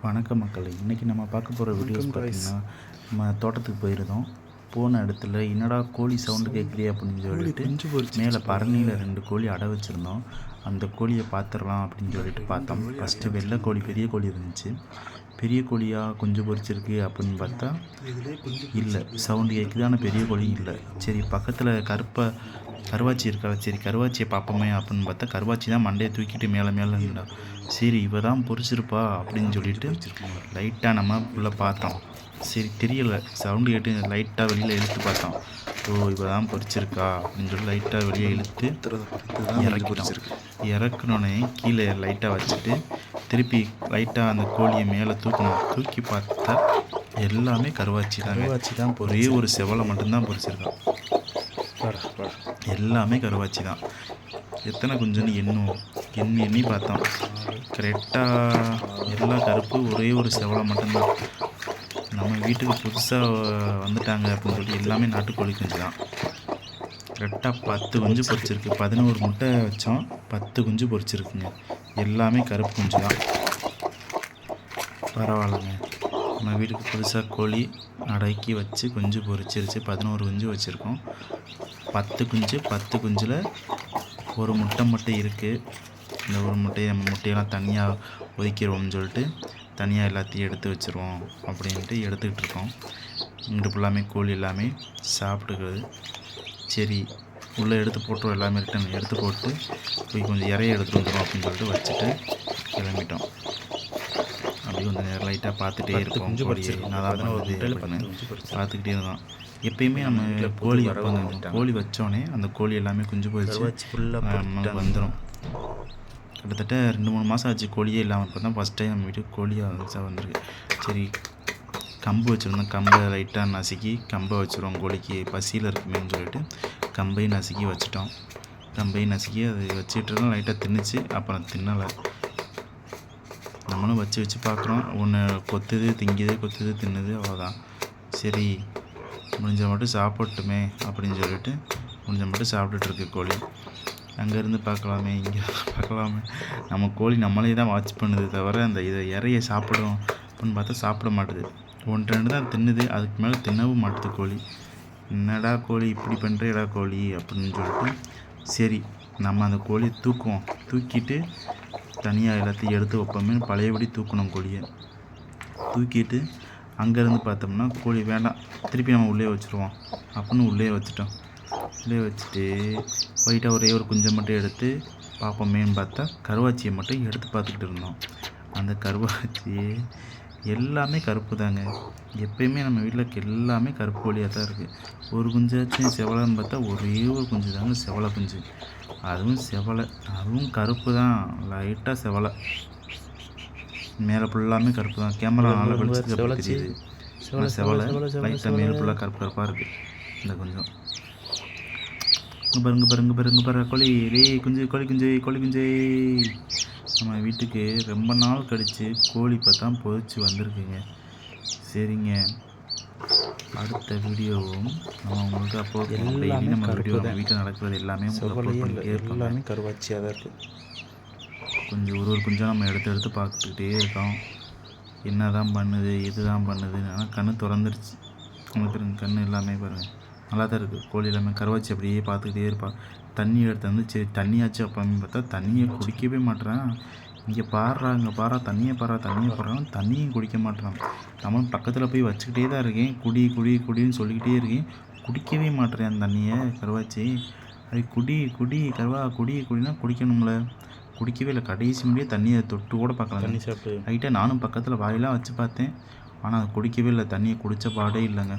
வணக்கம் மக்களே, இன்றைக்கி நம்ம பார்க்க போகிற வீடியோஸ் பார்த்திங்கன்னா, நம்ம தோட்டத்துக்கு போயிருந்தோம். போன இடத்துல என்னடா கோழி சவுண்டு கேட்குதே அப்படின்னு சொல்லிட்டு மேலே பரணியில் 2 கோழி அடை வச்சுருந்தோம். அந்த கோழியை பார்த்துடலாம் அப்படின்னு சொல்லிட்டு பார்த்தோம். ஃபஸ்ட்டு வெள்ளை கோழி, பெரிய கோழி இருந்துச்சு. பெரிய கோழியாக குஞ்சு பொரிச்சிருக்கு அப்படின்னு பார்த்தா இல்லை, சவுண்டு கேட்குது, ஆனால் பெரிய கோழி இல்லை. சரி, பக்கத்தில் கருவாச்சி இருக்கா, சரி கருவாச்சியை பார்ப்போமே அப்படின்னு பார்த்தா கருவாச்சி தான் மண்டையை தூக்கிட்டு மேலே இருந்தா. சரி, இவ தான் பொரிச்சிருப்பா அப்படின்னு சொல்லிட்டு லைட்டாக நம்ம உள்ளே பார்த்தோம். சரி, தெரியலை, சவுண்டு கேட்டு லைட்டாக வெளியில் இழுத்து பார்த்தோம். ஓ, இவ தான் பொரிச்சிருக்கா அப்படின்னு சொல்லி லைட்டாக வெளியே இழுத்து இறக்கணுன்னே கீழே லைட்டாக வச்சுட்டு திருப்பி லைட்டாக அந்த கோழியை மேலே தூக்கி பார்த்தா எல்லாமே கருவாச்சி தான். ஒரே ஒரு செவலை மட்டும்தான் பொரிச்சிருக்கான். எல்லாமே கருவாச்சி தான். எத்தனை குஞ்சுன்னு எண்ணி பார்த்தோம். கரெக்டாக எல்லா கருப்பு, ஒரே ஒரு செவலை மட்டும்தான். நம்ம வீட்டுக்கு புதுசாக வந்துட்டாங்க அப்படின்னு சொல்லி எல்லாமே நாட்டுக்கோழி குஞ்சு தான். கரெக்டாக 10 குஞ்சு பொரிச்சிருக்கு. 11 முட்டை வச்சோம், 10 குஞ்சு பொரிச்சிருக்குங்க. எல்லாமே கருப்பு குஞ்சு தான். பரவாயில்லைங்க, நம்ம வீட்டுக்கு புதுசாக கோழி அடக்கி வச்சு குஞ்சு பொரிச்சிருச்சு. 11 குஞ்சு வச்சுருக்கோம். 10 குஞ்சில் ஒரு முட்டை மட்டும் இருக்குது. இந்த ஒரு முட்டையெல்லாம் தனியாக ஒதுக்கிடுவோம்னு சொல்லிட்டு தனியாக எல்லாத்தையும் எடுத்து வச்சுருவோம் அப்படின்ட்டு எடுத்துக்கிட்டு இருக்கோம். இங்கிட்டு ஃபுல்லாமே கோழி எல்லாமே சாப்பிட்டுக்கிறது. சரி, உள்ளே எடுத்து போட்டுருவோம், எல்லாமே ரிட்டன் எடுத்து போட்டு போய் கொஞ்சம் இறைய எடுத்துகிட்டு வந்துடும் அப்படின்னு சொல்லிட்டு வச்சுட்டு கிளம்பிட்டோம். அப்படி கொஞ்சம் நேரம் லைட்டாக பார்த்துட்டே இருக்கோம். பார்த்துக்கிட்டே இருந்தோம். எப்பயுமே நம்ம கோழி வச்சோடனே அந்த கோழி எல்லாமே குஞ்சு பொரிச்சு ஃபுல்லாக வந்துடும். கிட்டத்தட்ட 2-3 மாதம் ஆச்சு கோழியே இல்லாமல். இப்போ தான் ஃபஸ்ட் டைம் நம்ம வீட்டுக்கு கோழியாக வந்திருக்கு. சரி, கம்பு வச்சுருந்தோம். கம்பை லைட்டாக நசுக்கி கம்பை வச்சுருவோம், கோழிக்கு பசியில் இருக்குமேன்னு சொல்லிட்டு கம்பையும் நசுக்கி வச்சுட்டோம். கம்பையும் நசுக்கி அது வச்சுக்கிட்டு லைட்டாக தின்னுச்சு. அப்புறம் தின்னலை. நம்மளும் வச்சு பார்க்குறோம். ஒன்று கொத்துது தின்னுது, அவ்வளோதான். சரி, முடிஞ்ச மட்டும் சாப்பிட்டுமே அப்படின்னு சொல்லிட்டு முடிஞ்ச மட்டும் சாப்பிட்டுட்ருக்கு கோழி. அங்கேருந்து பார்க்கலாமே, இங்கே பார்க்கலாமே, நம்ம கோழி நம்மளே தான் வாட்ச் பண்ணுது தவிர அந்த இறைய சாப்பிடும் அப்படின்னு பார்த்தா சாப்பிட மாட்டுது. 1-2 தான் தின்னுது, அதுக்கு மேலே தின்னவும் மாட்டுது கோழி. என்னடா கோழி இப்படி பண்ணுறேடா கோழி அப்படின்னு சொல்லிட்டு சரி, நம்ம அந்த கோழியை தூக்கிட்டு தனியாக எல்லாத்தையும் எடுத்து வைப்போமே, பழையபடி தூக்கணும் கோழியை. தூக்கிட்டு அங்கேருந்து பார்த்தோம்னா கோழி வேண்டாம், திருப்பி நம்ம உள்ளே வச்சுருவோம் அப்படின்னு உள்ளே வச்சுட்டோம். உள்ளே வச்சுட்டு ஒயிட்டாக ஒரே ஒரு குஞ்சை மட்டும் எடுத்து பார்ப்போமேன்னு பார்த்தா கருவாச்சியை மட்டும் எடுத்து பார்த்துக்கிட்டு இருந்தோம். அந்த கருவாச்சி எல்லாமே கருப்பு தாங்க. எப்பயுமே நம்ம வீட்டில் எல்லாமே கருப்பு கோழியாக தான் இருக்குது. ஒரு குஞ்சாச்சும் செவலைன்னு பார்த்தா ஒரே ஒரு குஞ்சு தாங்க செவலை குஞ்சு. அதுவும் கருப்பு தான், லைட்டாக செவலை. மேலே ஃபுல்லாமே கருப்பு தான். கேமரா நல்லா வெளிச்சத்துக்கு தெரியுது. செவலை லைட்டாக மேலே ஃபுல்லாக கருப்பாக இருக்குது. இந்த கொஞ்சம் பாருங்க கோழி குஞ்சு. நம்ம வீட்டுக்கு ரொம்ப நாள் கழித்து கோழி இப்போ தான் பொரிச்சு வந்திருக்குங்க. சரிங்க, அடுத்த வீடியோவும் நம்ம உங்களுக்கு அப்போது டெய்லி நம்ம வீட்டில் நடக்கிறது எல்லாமே எல்லாமே கருவாச்சியாக தான் இருக்குது. கொஞ்சம் ஒரு குஞ்சம் நம்ம எடுத்து பார்த்துக்கிட்டே இருக்கோம். என்ன தான் பண்ணுது, எது தான் பண்ணுது. ஆனால் கண்ணு திறந்துருச்சு. பாருங்க, கண்ணு எல்லாமே பாருங்கள் நல்லா தான் இருக்குது. கோழி எல்லாமே கருவாச்சி அப்படியே பார்த்துக்கிட்டே இருப்பாள். தண்ணி எடுத்து வந்து சரி தண்ணியாச்சு அப்போன்னு பார்த்தா தண்ணியை குடிக்கவே மாட்டேறான். இங்கே பாடுறா தண்ணியை தண்ணியும் குடிக்க மாட்டேறான். நம்மளும் பக்கத்தில் போய் வச்சுக்கிட்டே தான் இருக்கேன். குடின்னு சொல்லிக்கிட்டே இருக்கேன். குடிக்கவே மாட்டேறேன் அந்த தண்ணியை. கருவாச்சி அது குடினா குடிக்கணும்ல, குடிக்கவே இல்லை. கடைசி முடியே தண்ணியை தொட்டு கூட பார்க்கலாம். தண்ணி சாப்பிட்டு லைட்டாக நானும் பக்கத்தில் வாயிலாம் வச்சு பார்த்தேன். ஆனால் அது குடிக்கவே இல்லை. தண்ணியை குடித்த பாடே இல்லைங்க.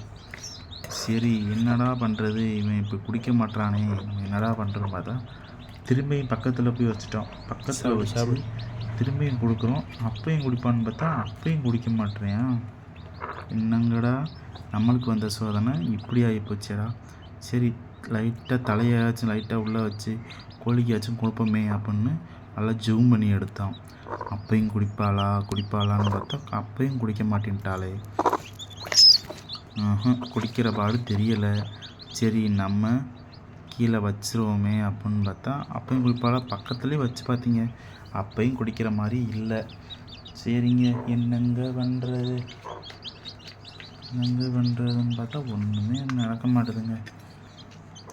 சரி, என்னடா பண்ணுறது, இவன் இப்போ குடிக்க மாட்டானே, என்னடா பண்ணுறதுன்னு பார்த்தா திரும்பியும் பக்கத்தில் போய் வச்சுட்டோம். பக்கத்தில் வச்சு திரும்பியும் கொடுக்குறோம். அப்பையும் குடிப்பான்னு பார்த்தா அப்பையும் குடிக்க மாட்டேறான். என்னங்கடா நம்மளுக்கு வந்த சோதனை இப்படி ஆகி போச்சேடா. சரி, லைட்டாக தலையாச்சும் லைட்டாக உள்ளே வச்சு கோழிக்காச்சும் கொடுப்போமே அப்படின்னு நல்லா ஜூம் பண்ணி எடுத்தான். அப்பையும் குடிப்பாளான்னு பார்த்தா அப்பையும் குடிக்க மாட்டேன்ட்டாளே. குடிக்கிற பாடு தெரியலை. சரி, நம்ம கீழே வச்சுருவோமே அப்படின்னு பார்த்தா அப்பையும் குடிப்பாளா. பக்கத்துலேயே வச்சு பார்த்தீங்க, அப்பையும் குடிக்கிற மாதிரி இல்லை. சரிங்க, என்னங்க பண்ணுறது பண்ணுறதுன்னு பார்த்தா ஒன்றுமே நடக்க மாட்டேதுங்க.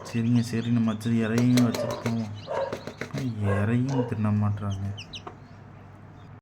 சரிங்க, சரி நம்ம வச்சு இறையும் வச்சுட்டு போவோம். இறையும் தின்ன மாட்டுறாங்க.